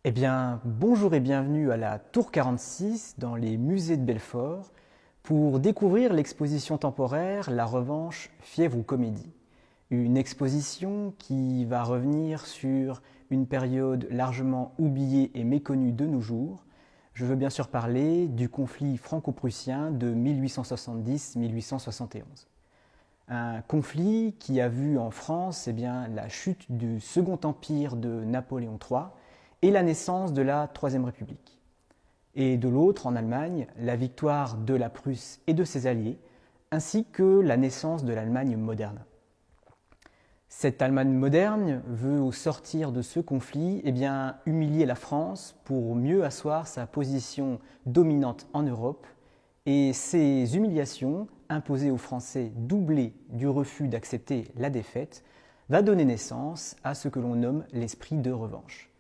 Eh bien, bonjour et bienvenue à la Tour 46 dans les musées de Belfort pour découvrir l'exposition temporaire La Revanche, fièvre ou comédie. Une exposition qui va revenir sur une période largement oubliée et méconnue de nos jours. Je veux bien sûr parler du conflit franco-prussien de 1870-1871. Un conflit qui a vu en France la chute du Second Empire de Napoléon III et la naissance de la Troisième République. Et de l'autre, en Allemagne, la victoire de la Prusse et de ses alliés, ainsi que la naissance de l'Allemagne moderne. Cette Allemagne moderne veut, au sortir de ce conflit, humilier la France pour mieux asseoir sa position dominante en Europe. Et ces humiliations, imposées aux Français, doublées du refus d'accepter la défaite, va donner naissance à ce que l'on nomme l'esprit de revanche.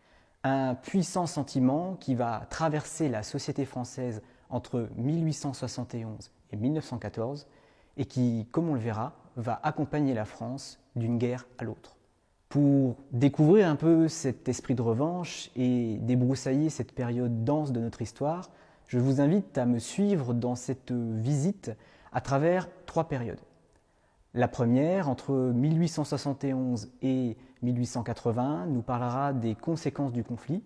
Un puissant sentiment qui va traverser la société française entre 1871 et 1914 et qui, comme on le verra, va accompagner la France d'une guerre à l'autre. Pour découvrir un peu cet esprit de revanche et débroussailler cette période dense de notre histoire, je vous invite à me suivre dans cette visite à travers 3 périodes. La première, entre 1871 et 1880, nous parlera des conséquences du conflit.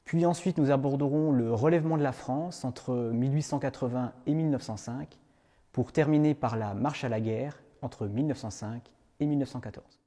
Puis ensuite, nous aborderons le relèvement de la France entre 1880 et 1905, pour terminer par la marche à la guerre entre 1905 et 1914.